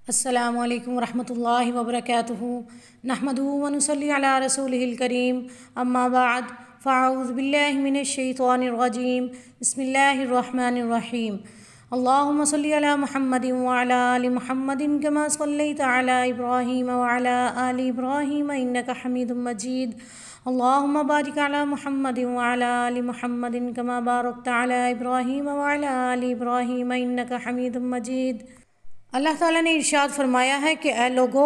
السلام علیکم ورحمۃ اللہ وبرکاتہ نحمدہ ونصلی علی رسولہ الکریم اما بعد فاعوذ باللہ من الشیطان الرجیم بسم اللہ الرحمن الرحیم اللہم صلی علی محمد وعلی آل محمد کما صلیت علی ابراہیم وعلی آل ابراہیم انک حمید مجید اللہم بارک علی محمد وعلی آل محمد کما بارکت علی ابراہیم وعلی آل ابراہیم انک حمید مجید۔ اللہ تعالیٰ نے ارشاد فرمایا ہے کہ اے لوگو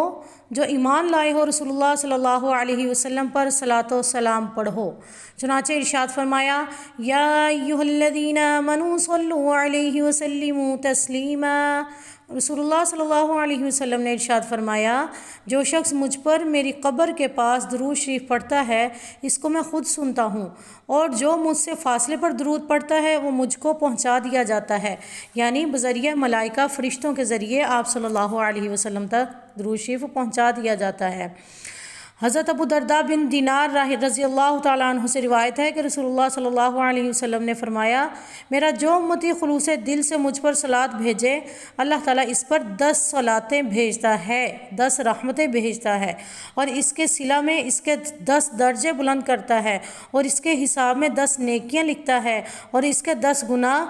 جو ایمان لائے ہو رسول اللہ صلی اللہ علیہ وسلم پر صلاۃ و سلام پڑھو۔ چنانچہ ارشاد فرمایا یا ایھا الذین آمنوا صلوا علیہ وسلموا تسلیما۔ رسول اللہ صلی اللہ علیہ وسلم نے ارشاد فرمایا جو شخص مجھ پر میری قبر کے پاس درود شریف پڑھتا ہے اس کو میں خود سنتا ہوں، اور جو مجھ سے فاصلے پر درود پڑھتا ہے وہ مجھ کو پہنچا دیا جاتا ہے، یعنی بذریعہ ملائکہ فرشتوں کے ذریعے آپ صلی اللہ علیہ وسلم تک درود شریف پہنچا دیا جاتا ہے۔ حضرت ابو درداء بن دینار رضی اللہ تعالیٰ عنہ سے روایت ہے کہ رسول اللہ صلی اللہ علیہ وسلم نے فرمایا میرا جو امتی خلوص دل سے مجھ پر صلات بھیجے اللہ تعالیٰ اس پر 10 صلاتیں بھیجتا ہے، 10 رحمتیں بھیجتا ہے، اور اس کے صلہ میں اس کے 10 درجے بلند کرتا ہے، اور اس کے حساب میں 10 نیکیاں لکھتا ہے، اور اس کے 10 گناہ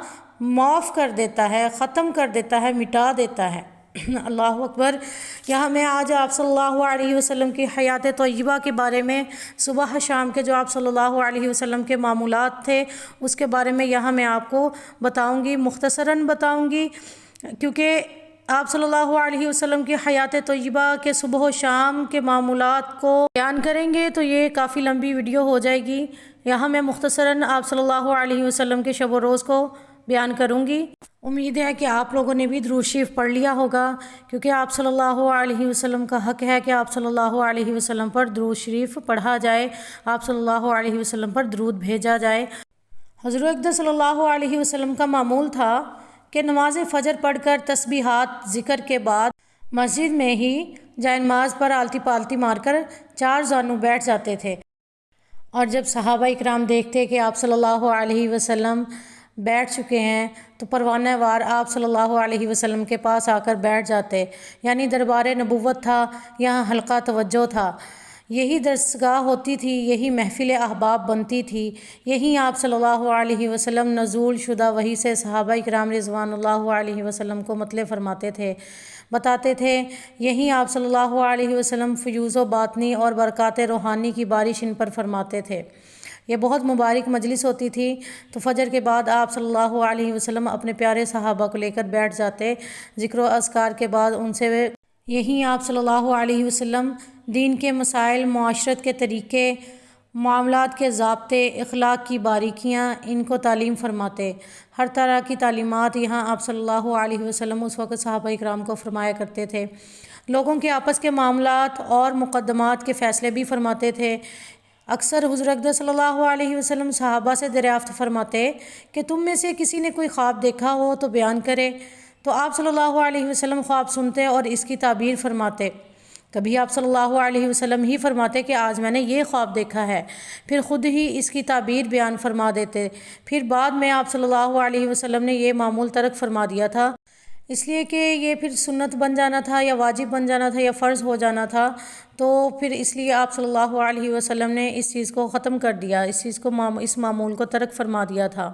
معاف کر دیتا ہے، ختم کر دیتا ہے، مٹا دیتا ہے۔ اللہ اکبر۔ یہاں میں آج آپ صلی اللہ علیہ وسلم کی حیات طیبہ کے بارے میں صبح شام کے جو آپ صلی اللہ علیہ وسلم کے معمولات تھے اس کے بارے میں یہاں میں آپ کو بتاؤں گی، مختصراً بتاؤں گی، کیونکہ آپ صلی اللہ علیہ وسلم کی حیات طیبہ کے صبح و شام کے معمولات کو بیان کریں گے تو یہ کافی لمبی ویڈیو ہو جائے گی۔ یہاں میں مختصراً آپ صلی اللہ علیہ وسلم کے شب و روز کو بیان کروں گی۔ امید ہے کہ آپ لوگوں نے بھی درود شریف پڑھ لیا ہوگا، کیونکہ آپ صلی اللہ علیہ وسلم کا حق ہے کہ آپ صلی اللہ علیہ وسلم پر درود شریف پڑھا جائے، آپ صلی اللہ علیہ وسلم پر درود بھیجا جائے۔ حضور اقدس صلی اللہ علیہ وسلم کا معمول تھا کہ نماز فجر پڑھ کر تسبیحات ذکر کے بعد مسجد میں ہی جائے نماز پر آلتی پالتی مار کر 4 زانو بیٹھ جاتے تھے، اور جب صحابہ اکرام دیکھتے کہ آپ صلی اللہ علیہ وسلم بیٹھ چکے ہیں تو پروانہ وار آپ صلی اللہ علیہ وسلم کے پاس آ کر بیٹھ جاتے، یعنی دربار نبوت تھا، یہاں حلقہ توجہ تھا، یہی درسگاہ ہوتی تھی، یہی محفل احباب بنتی تھی، یہی آپ صلی اللہ علیہ وسلم نزول شدہ وحی سے صحابہ اکرام رضوان اللہ علیہ وسلم کو مطلع فرماتے تھے، بتاتے تھے، یہی آپ صلی اللہ علیہ وسلم فیوز و باطنی اور برکات روحانی کی بارش ان پر فرماتے تھے۔ یہ بہت مبارک مجلس ہوتی تھی۔ تو فجر کے بعد آپ صلی اللہ علیہ وسلم اپنے پیارے صحابہ کو لے کر بیٹھ جاتے، ذکر و اذکار کے بعد ان سے یہیں آپ صلی اللہ علیہ وسلم دین کے مسائل، معاشرت کے طریقے، معاملات کے ضابطے، اخلاق کی باریکیاں ان کو تعلیم فرماتے۔ ہر طرح کی تعلیمات یہاں آپ صلی اللہ علیہ وسلم اس وقت صحابہ اکرام کو فرمایا کرتے تھے۔ لوگوں کے آپس کے معاملات اور مقدمات کے فیصلے بھی فرماتے تھے۔ اکثر حضور اقدس صلی اللہ علیہ وسلم صحابہ سے دریافت فرماتے کہ تم میں سے کسی نے کوئی خواب دیکھا ہو تو بیان کرے، تو آپ صلی اللہ علیہ وسلم خواب سنتے اور اس کی تعبیر فرماتے۔ کبھی آپ صلی اللہ علیہ وسلم ہی فرماتے کہ آج میں نے یہ خواب دیکھا ہے، پھر خود ہی اس کی تعبیر بیان فرما دیتے۔ پھر بعد میں آپ صلی اللہ علیہ وسلم نے یہ معمول ترک فرما دیا تھا، اس لیے کہ یہ پھر سنت بن جانا تھا یا واجب بن جانا تھا یا فرض ہو جانا تھا، تو پھر اس لیے آپ صلی اللہ علیہ وسلم نے اس چیز کو ختم کر دیا، اس معمول کو ترک فرما دیا تھا۔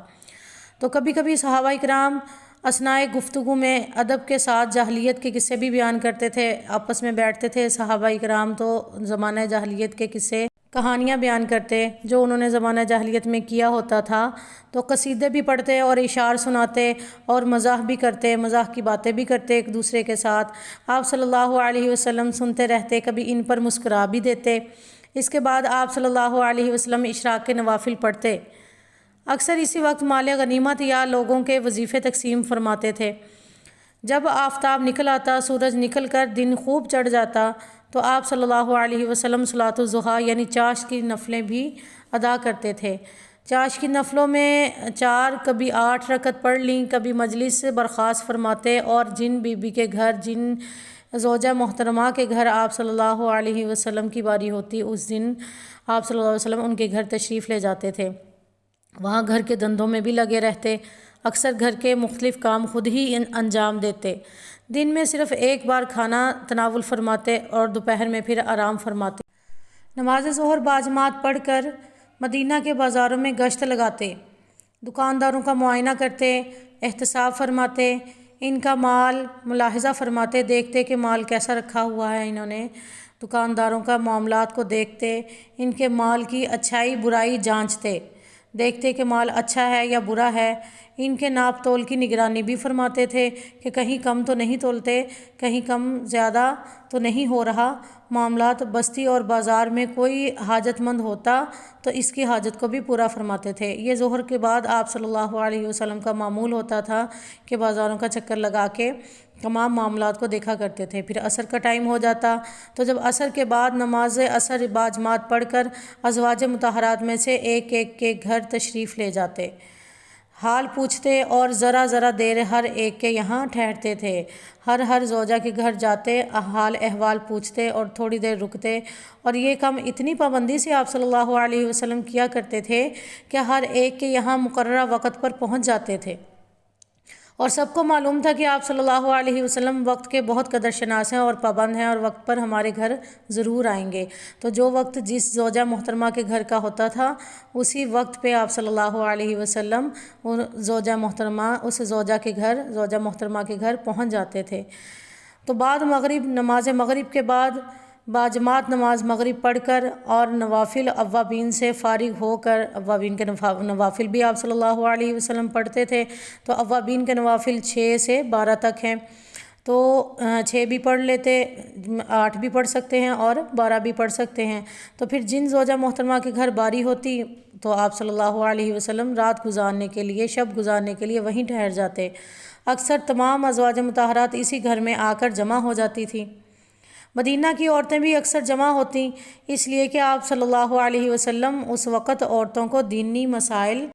تو کبھی کبھی صحابہ اکرام اثناء گفتگو میں ادب کے ساتھ جاہلیت کے قصے بھی بیان کرتے تھے، آپس میں بیٹھتے تھے صحابہ اکرام تو زمانہ جاہلیت کے قصے، کہانیاں بیان کرتے جو انہوں نے زمانہ جاہلیت میں کیا ہوتا تھا، تو قصیدے بھی پڑھتے اور اشعار سناتے اور مزاح بھی کرتے، مزاح کی باتیں بھی کرتے ایک دوسرے کے ساتھ۔ آپ صلی اللہ علیہ وسلم سنتے رہتے، کبھی ان پر مسکرا بھی دیتے۔ اس کے بعد آپ صلی اللہ علیہ وسلم اشراق کے نوافل پڑھتے، اکثر اسی وقت مال غنیمت یا لوگوں کے وظیفے تقسیم فرماتے تھے۔ جب آفتاب نکل آتا، سورج نکل کر دن خوب چڑھ جاتا تو آپ صلی اللہ علیہ وسلم صلاۃ الضحیٰ یعنی چاش کی نفلیں بھی ادا کرتے تھے۔ چاش کی نفلوں میں 4 کبھی 8 رکعت پڑھ لیں، کبھی مجلس سے برخاست فرماتے، اور جن بی بی کے گھر، جن زوجہ محترمہ کے گھر آپ صلی اللہ علیہ وسلم کی باری ہوتی اس دن آپ صلی اللہ علیہ وسلم ان کے گھر تشریف لے جاتے تھے، وہاں گھر کے دندوں میں بھی لگے رہتے، اکثر گھر کے مختلف کام خود ہی انجام دیتے۔ دن میں صرف ایک بار کھانا تناول فرماتے اور دوپہر میں پھر آرام فرماتے۔ نماز ظہر باجماعت پڑھ کر مدینہ کے بازاروں میں گشت لگاتے، دکانداروں کا معائنہ کرتے، احتساب فرماتے، ان کا مال ملاحظہ فرماتے، دیکھتے کہ مال کیسا رکھا ہوا ہے انہوں نے، دکانداروں کا معاملات کو دیکھتے، ان کے مال کی اچھائی برائی جانچتے، دیکھتے کہ مال اچھا ہے یا برا ہے، ان کے ناپ تول کی نگرانی بھی فرماتے تھے کہ کہیں کم تو نہیں تولتے، کہیں کم زیادہ تو نہیں ہو رہا۔ معاملات بستی اور بازار میں کوئی حاجت مند ہوتا تو اس کی حاجت کو بھی پورا فرماتے تھے۔ یہ ظہر کے بعد آپ صلی اللہ علیہ وسلم کا معمول ہوتا تھا کہ بازاروں کا چکر لگا کے تمام معاملات کو دیکھا کرتے تھے۔ پھر عصر کا ٹائم ہو جاتا تو جب عصر کے بعد نماز عصر باجماعت پڑھ کر ازواج مطہرات میں سے ایک ایک کے گھر تشریف لے جاتے، حال پوچھتے اور ذرا ذرا دیر ہر ایک کے یہاں ٹھہرتے تھے۔ ہر زوجہ کے گھر جاتے، حال احوال پوچھتے اور تھوڑی دیر رکتے، اور یہ کام اتنی پابندی سے آپ صلی اللہ علیہ وسلم کیا کرتے تھے کہ ہر ایک کے یہاں مقررہ وقت پر پہنچ جاتے تھے، اور سب کو معلوم تھا کہ آپ صلی اللہ علیہ وسلم وقت کے بہت قدر شناس ہیں اور پابند ہیں، اور وقت پر ہمارے گھر ضرور آئیں گے۔ تو جو وقت جس زوجہ محترمہ کے گھر کا ہوتا تھا اسی وقت پہ آپ صلی اللہ علیہ وسلم زوجہ محترمہ کے گھر پہنچ جاتے تھے۔ تو بعد مغرب، نماز مغرب کے بعد باجماعت نماز مغرب پڑھ کر اور نوافل اوابین سے فارغ ہو کر، اوابین کے نوافل بھی آپ صلی اللہ علیہ وسلم پڑھتے تھے، تو اوابین کے نوافل 6 سے 12 تک ہیں، تو 6 بھی پڑھ لیتے، 8 بھی پڑھ سکتے ہیں اور 12 بھی پڑھ سکتے ہیں۔ تو پھر جن زوجہ محترمہ کے گھر باری ہوتی تو آپ صلی اللہ علیہ وسلم رات گزارنے کے لیے، شب گزارنے کے لیے وہیں ٹھہر جاتے۔ اکثر تمام ازواج مطہرات اسی گھر میں آ کر جمع ہو جاتی تھیں۔ مدینہ کی عورتیں بھی اکثر جمع ہوتیں، اس لیے کہ آپ صلی اللہ علیہ وسلم اس وقت عورتوں کو دینی مسائل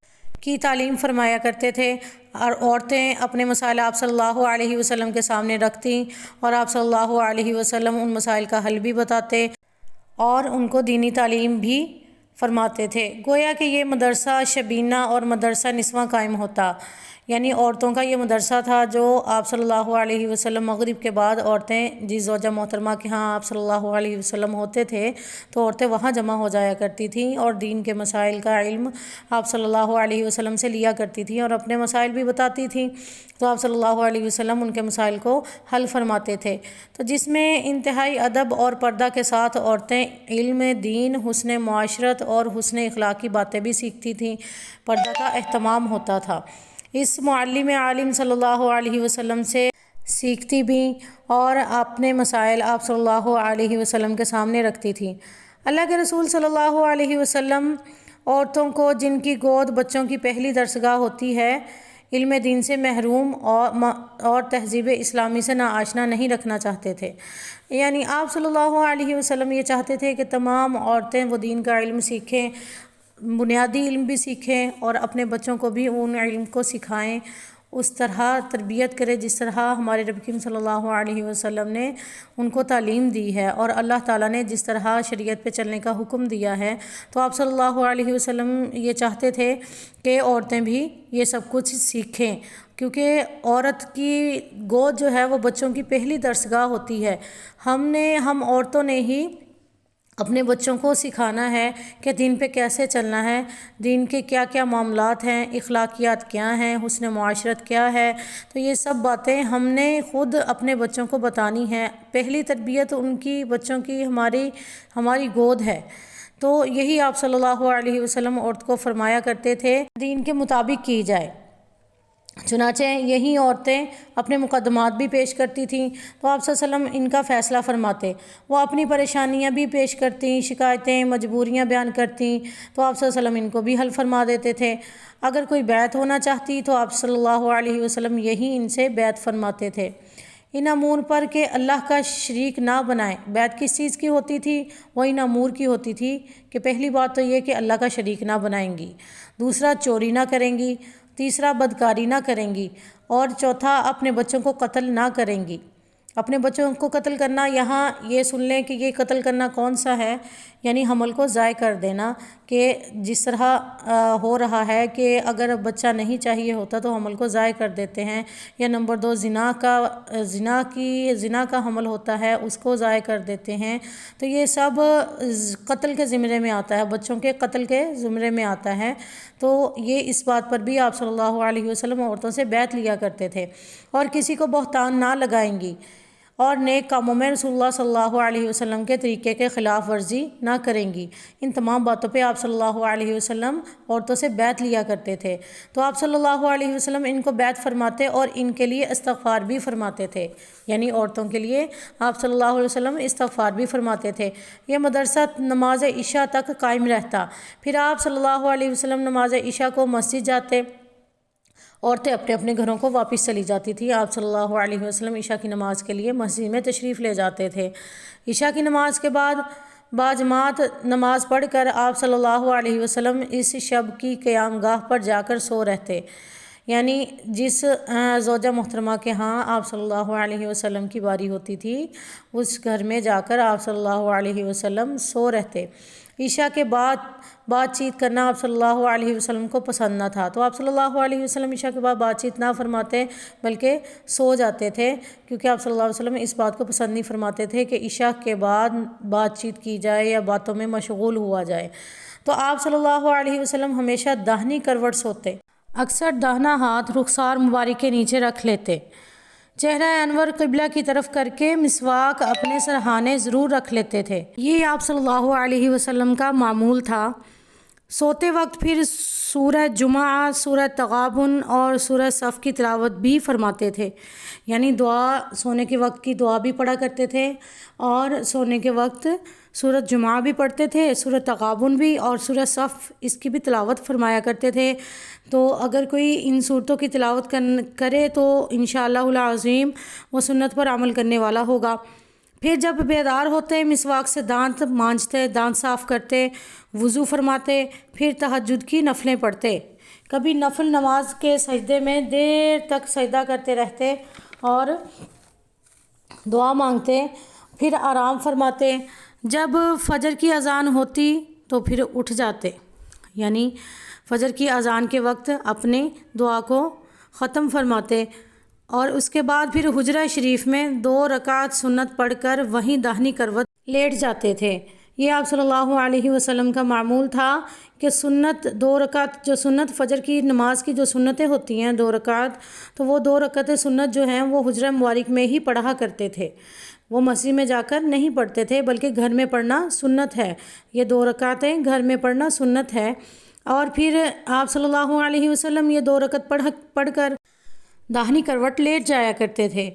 کی تعلیم فرمایا کرتے تھے، اور عورتیں اپنے مسائل آپ صلی اللہ علیہ وسلم کے سامنے رکھتیں، اور آپ صلی اللہ علیہ وسلم ان مسائل کا حل بھی بتاتے اور ان کو دینی تعلیم بھی فرماتے تھے۔ گویا کہ یہ مدرسہ شبینہ اور مدرسہ نسواں قائم ہوتا، یعنی عورتوں کا یہ مدرسہ تھا جو آپ صلی اللہ علیہ وسلم مغرب کے بعد عورتیں جس زوجہ محترمہ کے ہاں آپ صلی اللہ علیہ وسلم ہوتے تھے تو عورتیں وہاں جمع ہو جایا کرتی تھیں، اور دین کے مسائل کا علم آپ صلی اللہ علیہ وسلم سے لیا کرتی تھیں اور اپنے مسائل بھی بتاتی تھیں، تو آپ صلی اللہ علیہ وسلم ان کے مسائل کو حل فرماتے تھے۔ تو جس میں انتہائی ادب اور پردہ کے ساتھ عورتیں علم دین، حسن معاشرت اور حسن اخلاق کی باتیں بھی سیکھتی تھیں، پردہ کا اہتمام ہوتا تھا۔ اس معلم عالم صلی اللہ علیہ وسلم سے سیکھتی بھی اور اپنے مسائل آپ صلی اللہ علیہ وسلم کے سامنے رکھتی تھی۔ اللہ کے رسول صلی اللہ علیہ وسلم عورتوں کو جن کی گود بچوں کی پہلی درسگاہ ہوتی ہے علم دین سے محروم اور تہذیب اسلامی سے ناآشنا نہیں رکھنا چاہتے تھے، یعنی آپ صلی اللہ علیہ وسلم یہ چاہتے تھے کہ تمام عورتیں وہ دین کا علم سیکھیں، بنیادی علم بھی سیکھیں اور اپنے بچوں کو بھی ان علم کو سکھائیں، اس طرح تربیت کرے جس طرح ہمارے نبی کریم صلی اللہ علیہ وسلم نے ان کو تعلیم دی ہے، اور اللہ تعالیٰ نے جس طرح شریعت پہ چلنے کا حکم دیا ہے۔ تو آپ صلی اللہ علیہ وسلم یہ چاہتے تھے کہ عورتیں بھی یہ سب کچھ سیکھیں، کیونکہ عورت کی گود جو ہے وہ بچوں کی پہلی درسگاہ ہوتی ہے۔ ہم عورتوں نے ہی اپنے بچوں کو سکھانا ہے کہ دین پہ کیسے چلنا ہے، دین کے کیا کیا معاملات ہیں، اخلاقیات کیا ہیں، حسن معاشرت کیا ہے، تو یہ سب باتیں ہم نے خود اپنے بچوں کو بتانی ہیں۔ پہلی تربیت ان کی بچوں کی ہماری گود ہے، تو یہی آپ صلی اللہ علیہ وسلم عورت کو فرمایا کرتے تھے دین کے مطابق کی جائے۔ چنانچہ یہی عورتیں اپنے مقدمات بھی پیش کرتی تھیں تو آپ صلی اللہ علیہ وسلم ان کا فیصلہ فرماتے، وہ اپنی پریشانیاں بھی پیش کرتیں، شکایتیں، مجبوریاں بیان کرتیں تو آپ صلی اللہ علیہ وسلم ان کو بھی حل فرما دیتے تھے۔ اگر کوئی بیعت ہونا چاہتی تو آپ صلی اللہ علیہ وسلم یہی ان سے بیعت فرماتے تھے، ان امور پر کہ اللہ کا شریک نہ بنائیں۔ بیعت کس چیز کی ہوتی تھی؟ وہ ان امور کی ہوتی تھی کہ پہلی بات تو یہ کہ اللہ کا شریک نہ بنائیں گی، دوسرا چوری نہ کریں گی، تیسرا بدکاری نہ کریں گی، اور چوتھا اپنے بچوں کو قتل نہ کریں گی۔ اپنے بچوں کو قتل کرنا، یہاں یہ سن لیں کہ یہ قتل کرنا کون سا ہے، یعنی حمل کو ضائع کر دینا، کہ جس طرح ہو رہا ہے کہ اگر بچہ نہیں چاہیے ہوتا تو حمل کو ضائع کر دیتے ہیں، یا نمبر 2 زنا کا حمل ہوتا ہے اس کو ضائع کر دیتے ہیں، تو یہ سب قتل کے زمرے میں آتا ہے، بچوں کے قتل کے زمرے میں آتا ہے۔ تو یہ اس بات پر بھی آپ صلی اللہ علیہ وسلم عورتوں سے بیعت لیا کرتے تھے، اور کسی کو بہتان نہ لگائیں گی، اور نیک کاموں میں رسول اللہ صلی اللہ علیہ وسلم کے طریقے کے خلاف ورزی نہ کریں گی۔ ان تمام باتوں پہ آپ صلی اللہ علیہ وسلم عورتوں سے بیعت لیا کرتے تھے۔ تو آپ صلی اللہ علیہ وسلم ان کو بیعت فرماتے اور ان کے لیے استغفار بھی فرماتے تھے، یعنی عورتوں کے لیے آپ صلی اللہ علیہ وسلم استغفار بھی فرماتے تھے۔ یہ مدرسہ نماز عشاء تک قائم رہتا، پھر آپ صلی اللہ علیہ وسلم نماز عشاء کو مسجد جاتے، عورتیں اپنے اپنے گھروں کو واپس چلی جاتی تھی۔ آپ صلی اللہ علیہ وسلم عشاء کی نماز کے لیے مسجد میں تشریف لے جاتے تھے۔ عشاء کی نماز کے بعد باجماعت نماز پڑھ کر آپ صلی اللہ علیہ وسلم اس شب کی قیام گاہ پر جا کر سو رہتے، یعنی جس زوجہ محترمہ کے ہاں آپ صلی اللہ علیہ وسلم کی باری ہوتی تھی اس گھر میں جا کر آپ صلی اللہ علیہ وسلم سو رہتے۔ عشاء کے بعد بات چیت کرنا آپ صلی اللہ علیہ وسلم کو پسند نہ تھا، تو آپ صلی اللہ علیہ وسلم عشاء کے بعد بات چیت نہ فرماتے بلکہ سو جاتے تھے، کیونکہ آپ صلی اللہ علیہ وسلم اس بات کو پسند نہیں فرماتے تھے کہ عشاء کے بعد بات چیت کی جائے یا باتوں میں مشغول ہوا جائے۔ تو آپ صلی اللہ علیہ وسلم ہمیشہ داہنی کروٹ سوتے، اکثر داہنا ہاتھ رخسار مبارک کے نیچے رکھ لیتے، چہرہ انور قبلہ کی طرف کر کے مسواک اپنے سرہانے ضرور رکھ لیتے تھے۔ یہ آپ صلی اللہ علیہ وسلم کا معمول تھا۔ سوتے وقت پھر سورہ جمعہ، سورہ تغابن اور سورہ صف کی تلاوت بھی فرماتے تھے، یعنی دعا سونے کے وقت کی دعا بھی پڑھا کرتے تھے، اور سونے کے وقت سورہ جمعہ بھی پڑھتے تھے، سورہ تغابن بھی، اور سورہ صف اس کی بھی تلاوت فرمایا کرتے تھے۔ تو اگر کوئی ان صورتوں کی تلاوت کرے تو انشاءاللہ العظیم وہ سنت پر عمل کرنے والا ہوگا۔ پھر جب بیدار ہوتے مسواک سے دانت مانجتے، دانت صاف کرتے، وضو فرماتے، پھر تہجد کی نفلیں پڑھتے۔ کبھی نفل نماز کے سجدے میں دیر تک سجدہ کرتے رہتے اور دعا مانگتے، پھر آرام فرماتے۔ جب فجر کی اذان ہوتی تو پھر اٹھ جاتے، یعنی فجر کی اذان کے وقت اپنی دعا کو ختم فرماتے، اور اس کے بعد پھر حجرہ شریف میں 2 رکعت سنت پڑھ کر وہیں داہنی کروٹ لیٹ جاتے تھے۔ یہ آپ صلی اللہ علیہ وسلم کا معمول تھا کہ سنت 2 رکعت، جو سنت فجر کی نماز کی جو سنتیں ہوتی ہیں 2 رکعت، تو وہ 2 رکعتیں سنت جو ہیں وہ حجرہ مبارک میں ہی پڑھا کرتے تھے، وہ مسجد میں جا کر نہیں پڑھتے تھے، بلکہ گھر میں پڑھنا سنت ہے۔ یہ 2 رکعتیں گھر میں پڑھنا سنت ہے۔ اور پھر آپ صلی اللہ علیہ وسلم یہ 2 رکعت پڑھ کر داہنی کروٹ لیٹ جایا کرتے تھے،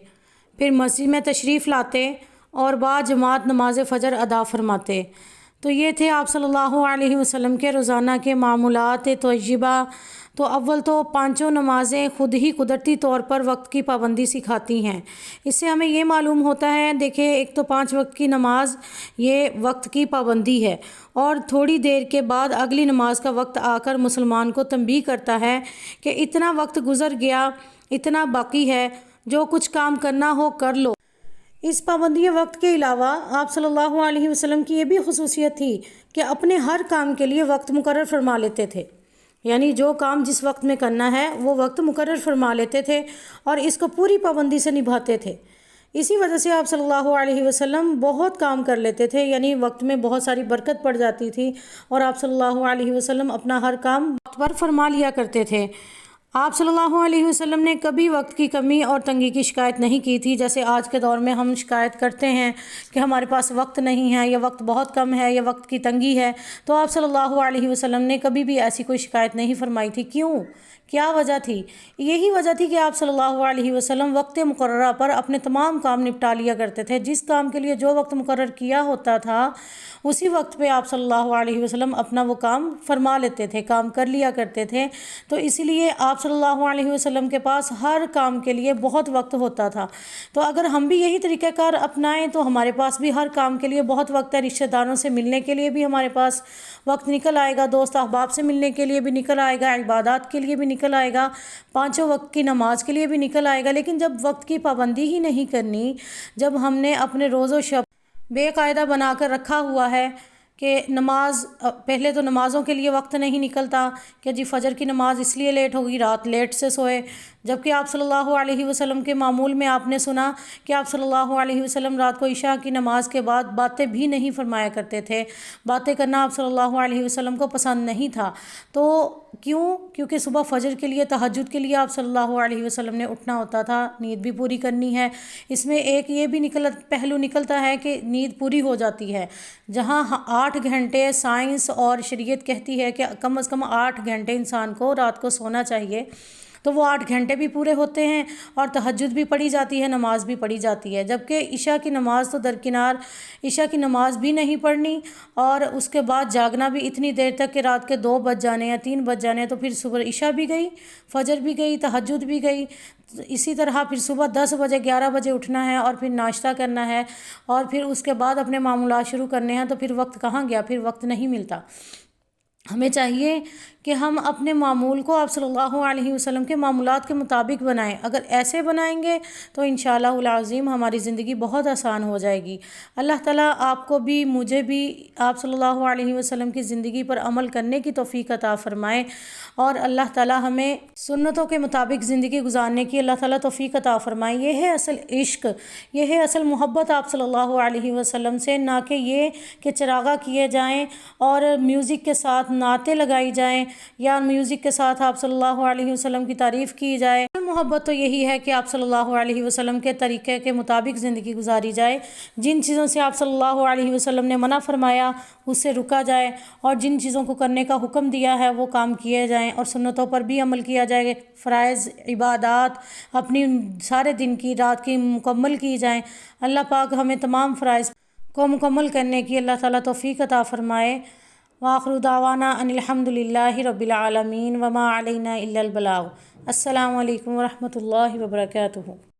پھر مسجد میں تشریف لاتے اور باجماعت نماز فجر ادا فرماتے۔ تو یہ تھے آپ صلی اللہ علیہ وسلم کے روزانہ کے معمولات طیبہ۔ تو اول تو 5 نمازیں خود ہی قدرتی طور پر وقت کی پابندی سکھاتی ہیں۔ اس سے ہمیں یہ معلوم ہوتا ہے، دیکھیں ایک تو 5 وقت کی نماز یہ وقت کی پابندی ہے، اور تھوڑی دیر کے بعد اگلی نماز کا وقت آ کر مسلمان کو تنبیہ کرتا ہے کہ اتنا وقت گزر گیا، اتنا باقی ہے، جو کچھ کام کرنا ہو کر لو۔ اس پابندی وقت کے علاوہ آپ صلی اللہ علیہ وسلم کی یہ بھی خصوصیت تھی کہ اپنے ہر کام کے لیے وقت مقرر فرما لیتے تھے، یعنی جو کام جس وقت میں کرنا ہے وہ وقت مقرر فرما لیتے تھے اور اس کو پوری پابندی سے نبھاتے تھے۔ اسی وجہ سے آپ صلی اللہ علیہ وسلم بہت کام کر لیتے تھے، یعنی وقت میں بہت ساری برکت پڑ جاتی تھی، اور آپ صلی اللہ علیہ وسلم اپنا ہر کام وقت پر فرما لیا کرتے تھے۔ آپ صلی اللہ علیہ وسلم نے کبھی وقت کی کمی اور تنگی کی شکایت نہیں کی تھی، جیسے آج کے دور میں ہم شکایت کرتے ہیں کہ ہمارے پاس وقت نہیں ہے، یا وقت بہت کم ہے، یا وقت کی تنگی ہے۔ تو آپ صلی اللہ علیہ وسلم نے کبھی بھی ایسی کوئی شکایت نہیں فرمائی تھی۔ کیوں؟ کیا وجہ تھی؟ یہی وجہ تھی کہ آپ صلی اللہ علیہ وسلم وقت مقررہ پر اپنے تمام کام نپٹا لیا کرتے تھے۔ جس کام کے لیے جو وقت مقرر کیا ہوتا تھا اسی وقت پہ آپ صلی اللہ علیہ وسلم اپنا وہ کام فرما لیتے تھے، کام کر لیا کرتے تھے۔ تو اسی لیے آپ صلی اللہ علیہ وسلم کے پاس ہر کام کے لیے بہت وقت ہوتا تھا۔ تو اگر ہم بھی یہی طریقہ کار اپنائیں تو ہمارے پاس بھی ہر کام کے لیے بہت وقت ہے، رشتہ داروں سے ملنے کے لیے بھی ہمارے پاس وقت نکل آئے گا، دوست احباب سے ملنے کے لیے بھی نکل آئے گا، عبادات کے لیے بھی نکل آئے گا، 5 وقت کی نماز کے لیے بھی نکل آئے گا۔ لیکن جب وقت کی پابندی ہی نہیں کرنی، جب ہم نے اپنے روز و شب بے قاعدہ بنا کر رکھا ہوا ہے کہ نماز پہلے تو نمازوں کے لیے وقت نہیں نکلتا کہ جی فجر کی نماز اس لیے لیٹ ہوگی، رات لیٹ سے سوئے، جبکہ آپ صلی اللہ علیہ وسلم کے معمول میں آپ نے سنا کہ آپ صلی اللہ علیہ وسلم رات کو عشاء کی نماز کے بعد باتیں بھی نہیں فرمایا کرتے تھے، باتیں کرنا آپ صلی اللہ علیہ وسلم کو پسند نہیں تھا۔ تو کیونکہ صبح فجر کے لیے، تہجد کے لیے آپ صلی اللہ علیہ وسلم نے اٹھنا ہوتا تھا، نیند بھی پوری کرنی ہے۔ اس میں ایک یہ بھی پہلو نکلتا ہے کہ نیند پوری ہو جاتی ہے، جہاں 8 گھنٹے سائنس اور شریعت کہتی ہے کہ کم از کم 8 گھنٹے انسان کو رات کو سونا چاہیے، تو وہ 8 گھنٹے بھی پورے ہوتے ہیں اور تہجد بھی پڑھی جاتی ہے، نماز بھی پڑھی جاتی ہے۔ جبکہ عشاء کی نماز تو درکنار، عشاء کی نماز بھی نہیں پڑھنی، اور اس کے بعد جاگنا بھی اتنی دیر تک کہ رات کے 2 بج جانے یا 3 بج جانے، تو پھر صبح عشاء بھی گئی، فجر بھی گئی، تہجد بھی گئی۔ اسی طرح پھر صبح 10 بجے 11 بجے اٹھنا ہے اور پھر ناشتہ کرنا ہے، اور پھر اس کے بعد اپنے معمولات شروع کرنے ہیں، تو پھر وقت کہاں گیا، پھر وقت نہیں ملتا۔ ہمیں چاہیے کہ ہم اپنے معمول کو آپ صلی اللہ علیہ وسلم کے معمولات کے مطابق بنائیں۔ اگر ایسے بنائیں گے تو انشاءاللہ العظیم ہماری زندگی بہت آسان ہو جائے گی۔ اللہ تعالیٰ آپ کو بھی، مجھے بھی آپ صلی اللہ علیہ وسلم کی زندگی پر عمل کرنے کی توفیق عطا فرمائے، اور اللہ تعالیٰ ہمیں سنتوں کے مطابق زندگی گزارنے کی اللہ تعالیٰ توفیق عطا فرمائے۔ یہ ہے اصل عشق، یہ ہے اصل محبت آپ صلی اللہ علیہ وسلم سے، نہ کہ یہ کہ چراغاں کیے جائیں اور میوزک کے ساتھ نعتیں لگائی جائیں یا میوزک کے ساتھ آپ صلی اللہ علیہ وسلم کی تعریف کی جائے۔ محبت تو یہی ہے کہ آپ صلی اللہ علیہ وسلم کے طریقے کے مطابق زندگی گزاری جائے، جن چیزوں سے آپ صلی اللہ علیہ وسلم نے منع فرمایا اس سے رکا جائے، اور جن چیزوں کو کرنے کا حکم دیا ہے وہ کام کیے جائیں، اور سنتوں پر بھی عمل کیا جائے، فرائض عبادات اپنی سارے دن کی رات کی مکمل کی جائیں۔ اللہ پاک ہمیں تمام فرائض کو مکمل کرنے کی اللہ تعالیٰ توفیق عطا فرمائے۔ وآخر دعوانا ان الحمد للہ رب العالمین وما علینا الا البلاغ۔ السلام علیکم ورحمۃ اللہ وبرکاتہ۔